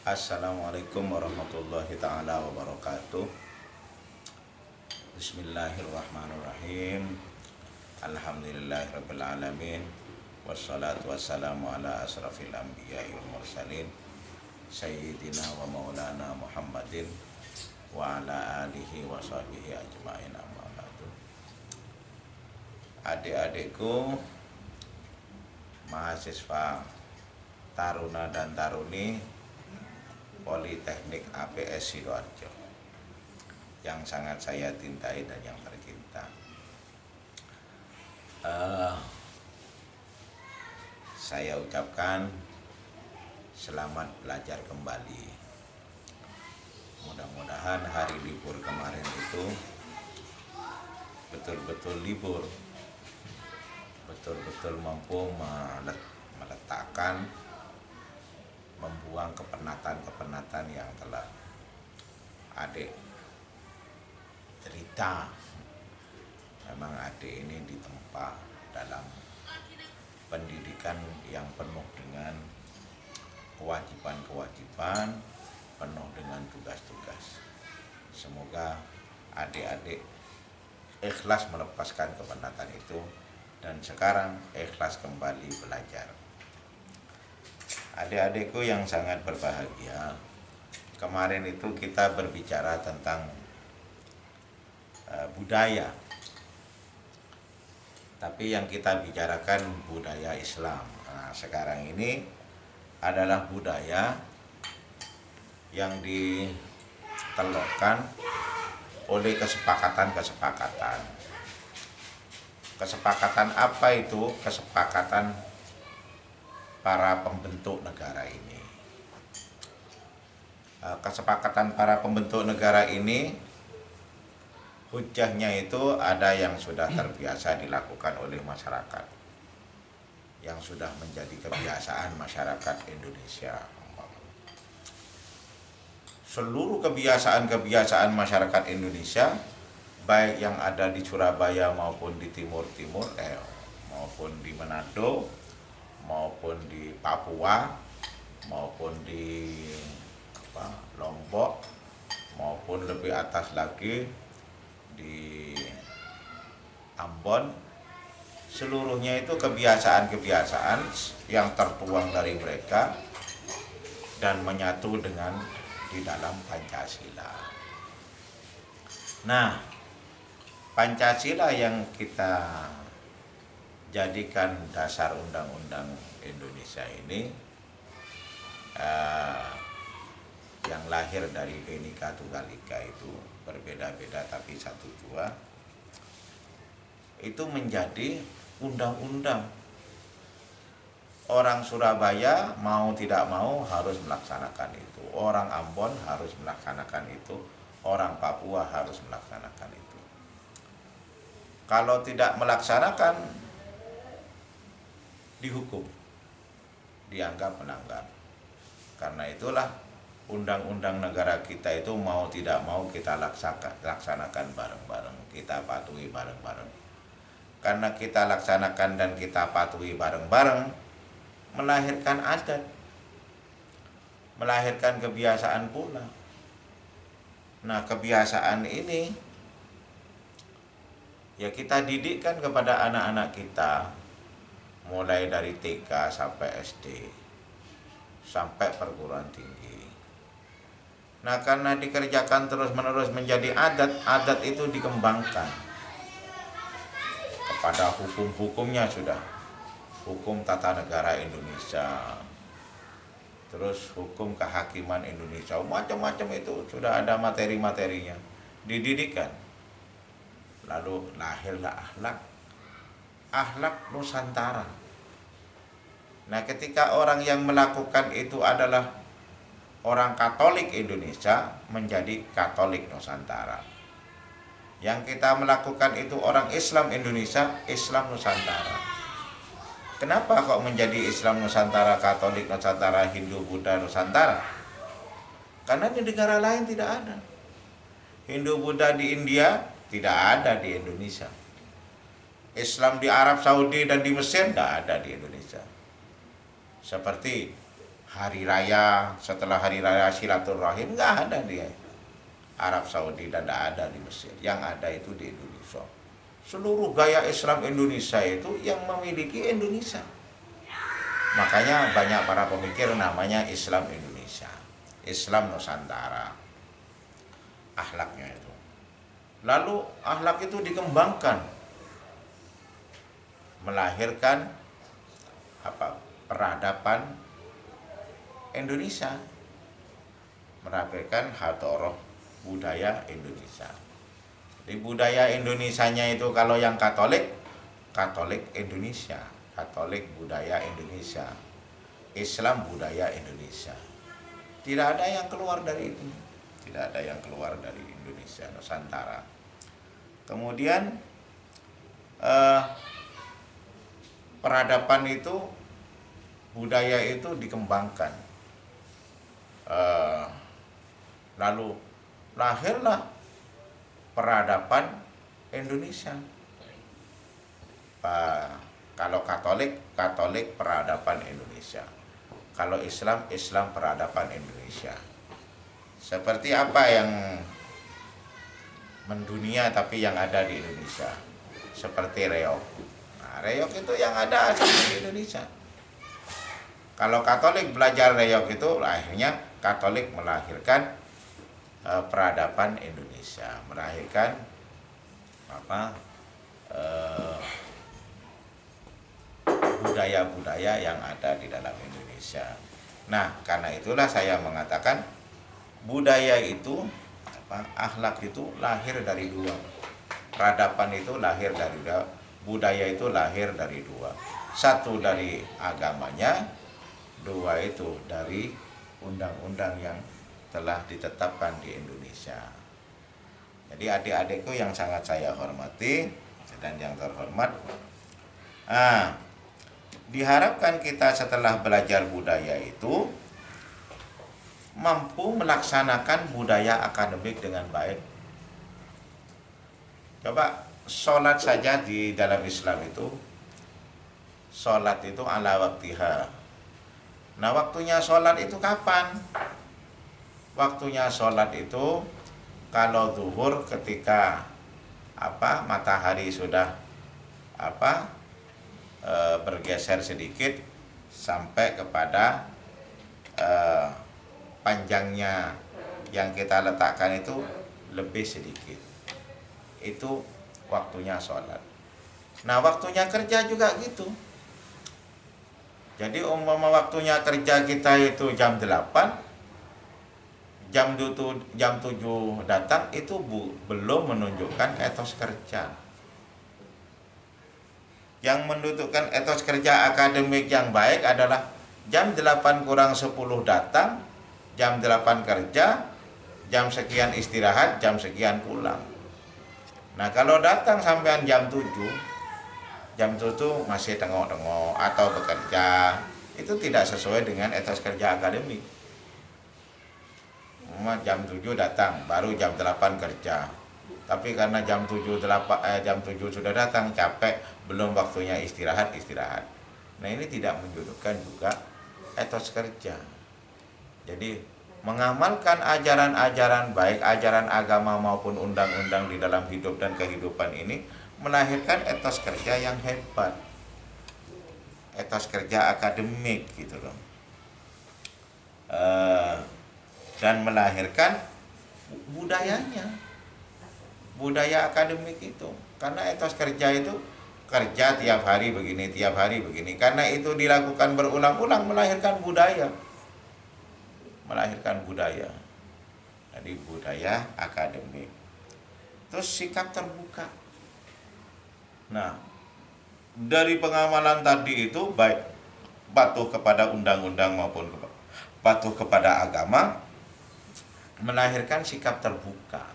Assalamualaikum warahmatullahi ta'ala wabarakatuh. Bismillahirrahmanirrahim. Alhamdulillahirrabbilalamin. Wassalatu wassalamu ala asrafil anbiya'i wal mursalin Sayyidina wa maulana Muhammadin wa ala alihi wa sahbihi ajma'in, amma ba'du. Adik-adikku, mahasiswa taruna dan taruni Politeknik APS Sidoarjo yang sangat saya cintai dan yang tercinta, saya ucapkan selamat belajar kembali. Mudah-mudahan hari libur kemarin itu betul-betul libur, betul-betul mampu meletakkan, membuang kepenatan-kepenatan yang telah adik cerita. Memang adik ini ditempa dalam pendidikan yang penuh dengan kewajiban-kewajiban, penuh dengan tugas-tugas. Semoga adik-adik ikhlas melepaskan kepenatan itu dan sekarang ikhlas kembali belajar. Adik-adikku yang sangat berbahagia, kemarin itu kita berbicara tentang budaya. Tapi yang kita bicarakan budaya Islam. Nah, sekarang ini adalah budaya yang ditelurkan oleh kesepakatan-kesepakatan. Kesepakatan apa itu? Kesepakatan para pembentuk negara ini. Kesepakatan para pembentuk negara ini, hujahnya itu ada yang sudah terbiasa dilakukan oleh masyarakat, yang sudah menjadi kebiasaan masyarakat Indonesia. Seluruh kebiasaan-kebiasaan masyarakat Indonesia, baik yang ada di Surabaya maupun di timur-timur, maupun di Manado, maupun di Papua, maupun di Lombok, maupun lebih atas lagi di Ambon, seluruhnya itu kebiasaan-kebiasaan yang tertuang dari mereka dan menyatu dengan di dalam Pancasila. Nah, Pancasila yang kita jadikan dasar undang-undang Indonesia ini, yang lahir dari Bhinneka Tunggal Ika itu, berbeda-beda tapi satu jua, itu menjadi undang-undang. Orang Surabaya mau tidak mau harus melaksanakan itu, orang Ambon harus melaksanakan itu, orang Papua harus melaksanakan itu. Kalau tidak melaksanakan, dihukum, dianggap melanggar. Karena itulah undang-undang negara kita itu mau tidak mau kita laksanakan bareng-bareng, kita patuhi bareng-bareng. Karena kita laksanakan dan kita patuhi bareng-bareng, melahirkan adat, melahirkan kebiasaan pula. Nah, kebiasaan ini ya kita didikkan kepada anak-anak kita, mulai dari TK sampai SD, sampai perguruan tinggi. Nah, karena dikerjakan terus-menerus menjadi adat, adat itu dikembangkan kepada hukum-hukumnya sudah. Hukum tata negara Indonesia, terus hukum kehakiman Indonesia, macam-macam itu sudah ada materi-materinya, dididikan. Lalu lahirlah akhlak Nusantara. Nah, ketika orang yang melakukan itu adalah orang Katolik Indonesia, menjadi Katolik Nusantara. Yang kita melakukan itu orang Islam Indonesia, Islam Nusantara. Kenapa kok menjadi Islam Nusantara, Katolik Nusantara, Hindu Buddha Nusantara? Karena di negara lain tidak ada. Hindu Buddha di India tidak ada di Indonesia. Islam di Arab Saudi dan di Mesir tidak ada di Indonesia. Seperti hari raya, setelah hari raya silaturahim, nggak ada di Arab Saudi dan nggak ada di Mesir. Yang ada itu di Indonesia. Seluruh gaya Islam Indonesia itu yang memiliki Indonesia. Makanya banyak para pemikir namanya Islam Indonesia, Islam Nusantara. Akhlaknya itu. Lalu akhlak itu dikembangkan, melahirkan peradaban Indonesia, melahirkan hadoroh budaya Indonesia. Di budaya Indonesianya itu kalau yang Katolik, Katolik Indonesia, Katolik budaya Indonesia, Islam budaya Indonesia. Tidak ada yang keluar dari itu, tidak ada yang keluar dari Indonesia Nusantara. Kemudian peradaban itu, budaya itu dikembangkan. Lalu lahirlah peradaban Indonesia. Kalau Katolik, Katolik peradaban Indonesia. Kalau Islam, Islam peradaban Indonesia. Seperti apa yang mendunia tapi yang ada di Indonesia? Seperti reog. Nah, reog itu yang ada di Indonesia. Kalau Katolik belajar reog itu, akhirnya Katolik melahirkan peradaban Indonesia, melahirkan budaya-budaya yang ada di dalam Indonesia. Nah, karena itulah saya mengatakan budaya itu, akhlak itu lahir dari dua. Peradaban itu lahir dari dua, budaya itu lahir dari dua. Satu dari agamanya, dua itu dari undang-undang yang telah ditetapkan di Indonesia. Jadi adik-adikku yang sangat saya hormati dan yang terhormat, diharapkan kita setelah belajar budaya itu mampu melaksanakan budaya akademik dengan baik. Coba sholat saja di dalam Islam itu, sholat itu ala waktiha. Nah, waktunya sholat itu kapan? Waktunya sholat itu kalau zuhur ketika matahari sudah bergeser sedikit sampai kepada panjangnya yang kita letakkan itu lebih sedikit. Itu waktunya sholat. Nah, waktunya kerja juga gitu. Jadi umpama waktunya kerja kita itu jam 8, jam 7 datang, itu belum menunjukkan etos kerja. Yang menunjukkan etos kerja akademik yang baik adalah jam 8 kurang 10 datang, jam 8 kerja, jam sekian istirahat, jam sekian pulang. Nah, kalau datang sampai jam 7 masih tengok-tengok atau bekerja, itu tidak sesuai dengan etos kerja akademik. Jam 7 datang, baru jam 8 kerja. Tapi karena jam 7 sudah datang, capek, belum waktunya istirahat. Nah, ini tidak menunjukkan juga etos kerja. Jadi mengamalkan ajaran-ajaran baik, ajaran agama maupun undang-undang di dalam hidup dan kehidupan ini melahirkan etos kerja yang hebat, etos kerja akademik gitu loh, dan melahirkan budayanya, budaya akademik itu. Karena etos kerja itu kerja tiap hari begini, karena itu dilakukan berulang-ulang, melahirkan budaya, jadi budaya akademik. Terus sikap terbuka. Nah, dari pengamalan tadi itu, baik patuh kepada undang-undang maupun patuh kepada agama, melahirkan sikap terbuka.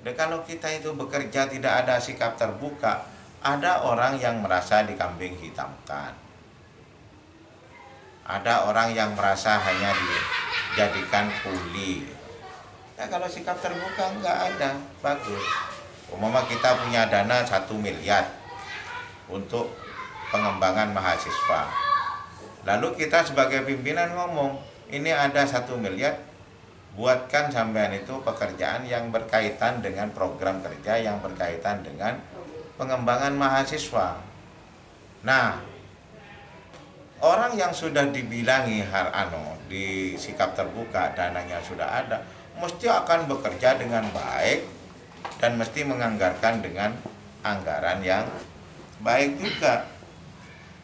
Dan kalau kita itu bekerja tidak ada sikap terbuka, ada orang yang merasa dikambing hitamkan. Ada orang yang merasa hanya dijadikan kuli. Ya, kalau sikap terbuka nggak ada, bagus. Umpama kita punya dana 1 miliar untuk pengembangan mahasiswa. Lalu kita sebagai pimpinan ngomong, ini ada 1 miliar, buatkan sampean itu pekerjaan yang berkaitan dengan program kerja yang berkaitan dengan pengembangan mahasiswa. Nah, orang yang sudah dibilangi di sikap terbuka dananya sudah ada, mesti akan bekerja dengan baik dan mesti menganggarkan dengan anggaran yang baik juga.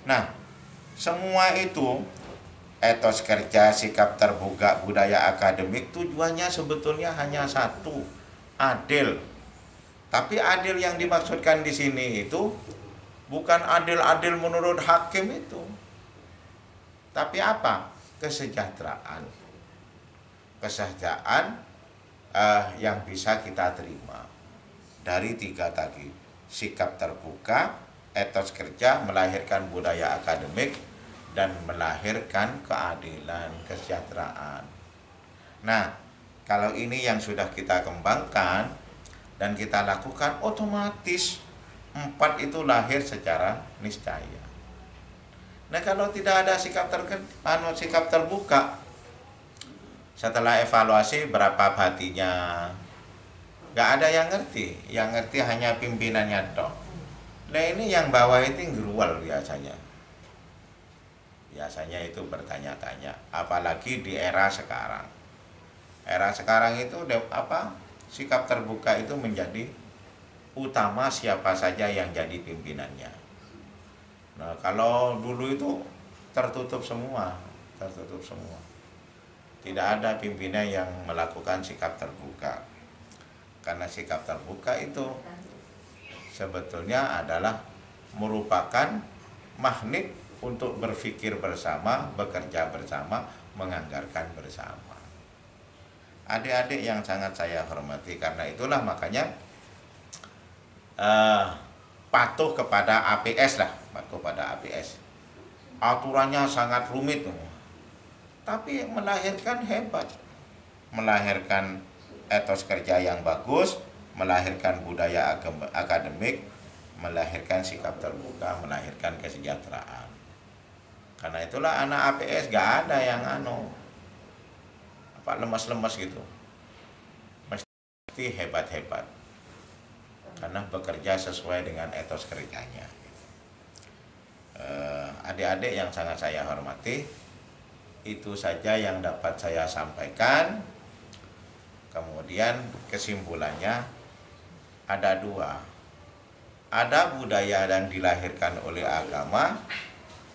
Nah, semua itu etos kerja, sikap terbuka, budaya akademik tujuannya sebetulnya hanya satu, adil. Tapi adil yang dimaksudkan di sini itu bukan adil-adil menurut hakim itu. Tapi apa? Kesejahteraan. Kesejahteraan yang bisa kita terima dari 3 tadi. Sikap terbuka, etos kerja, melahirkan budaya akademik, dan melahirkan keadilan, kesejahteraan. Nah, kalau ini yang sudah kita kembangkan dan kita lakukan, otomatis 4 itu lahir secara niscaya. Nah, kalau tidak ada sikap terbuka, setelah evaluasi berapa batinya, nggak ada yang ngerti hanya pimpinannya toh. Nah, ini yang bawah itu ngerual biasanya itu bertanya-tanya, apalagi di era sekarang. Era sekarang itu sikap terbuka itu menjadi utama, siapa saja yang jadi pimpinannya. Nah, kalau dulu itu tertutup semua. Tidak ada pimpinan yang melakukan sikap terbuka. Karena sikap terbuka itu sebetulnya adalah merupakan magnet untuk berpikir bersama, bekerja bersama, menganggarkan bersama. Adik-adik yang sangat saya hormati, karena itulah makanya patuh kepada APS lah, Aturannya sangat rumit, tapi melahirkan hebat, melahirkan etos kerja yang bagus, melahirkan budaya akademik, melahirkan sikap terbuka, melahirkan kesejahteraan. Karena itulah anak APS gak ada yang lemas-lemas gitu, mesti hebat-hebat karena bekerja sesuai dengan etos kerjanya. Adik-adik yang sangat saya hormati, itu saja yang dapat saya sampaikan. Kemudian kesimpulannya ada 2. Ada budaya yang dilahirkan oleh agama,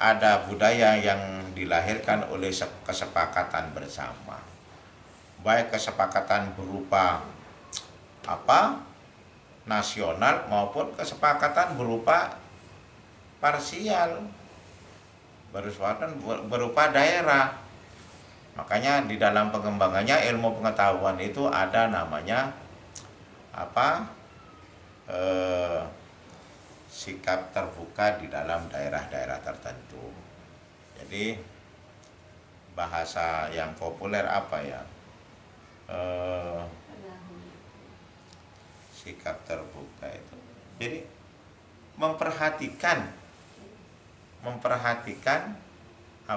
ada budaya yang dilahirkan oleh kesepakatan bersama. Baik kesepakatan berupa nasional maupun kesepakatan berupa parsial, berupa daerah. Makanya di dalam pengembangannya ilmu pengetahuan itu ada namanya sikap terbuka di dalam daerah-daerah tertentu. Jadi bahasa yang populer sikap terbuka itu. Jadi memperhatikan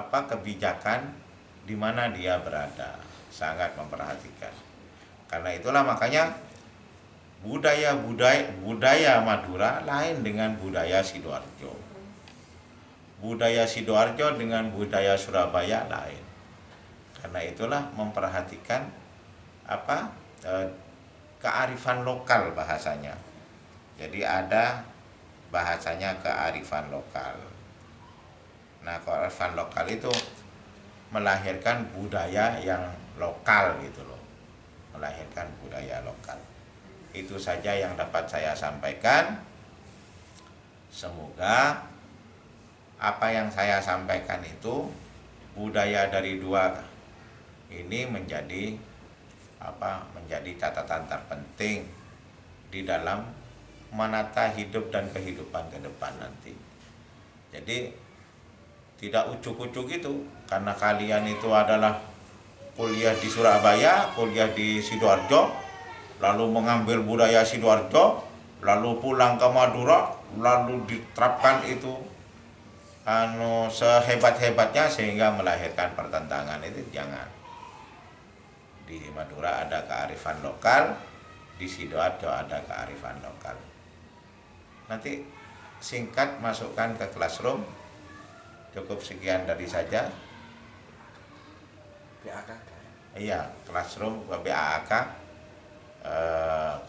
kebijakan di mana dia berada, sangat memperhatikan. Karena itulah makanya budaya Madura lain dengan budaya Sidoarjo. Budaya Sidoarjo dengan budaya Surabaya lain. Karena itulah memperhatikan kearifan lokal bahasanya. Jadi ada bahasanya kearifan lokal. Nah, kearifan lokal itu melahirkan budaya yang lokal gitu loh. Melahirkan budaya lokal. Itu saja yang dapat saya sampaikan. Semoga apa yang saya sampaikan itu, budaya dari 2 ini menjadi catatan terpenting di dalam menata hidup dan kehidupan ke depan nanti. Jadi tidak ucuk-ucuk itu, karena kalian itu adalah kuliah di Surabaya, kuliah di Sidoarjo, lalu mengambil budaya Sidoarjo, lalu pulang ke Madura, lalu diterapkan itu sehebat-hebatnya sehingga melahirkan pertentangan, itu jangan. Di Madura ada kearifan lokal, di Sidoarjo ada kearifan lokal. Nanti singkat masukkan ke Classroom. Cukup sekian dari saja. BAK. Iya, Classroom BAK,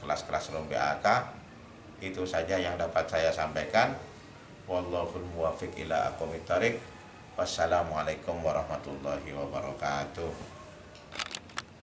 kelas Classroom BAK. Itu saja yang dapat saya sampaikan. Wallahul muwaffiq ila aqwamit thoriq. Wassalamualaikum warahmatullahi wabarakatuh.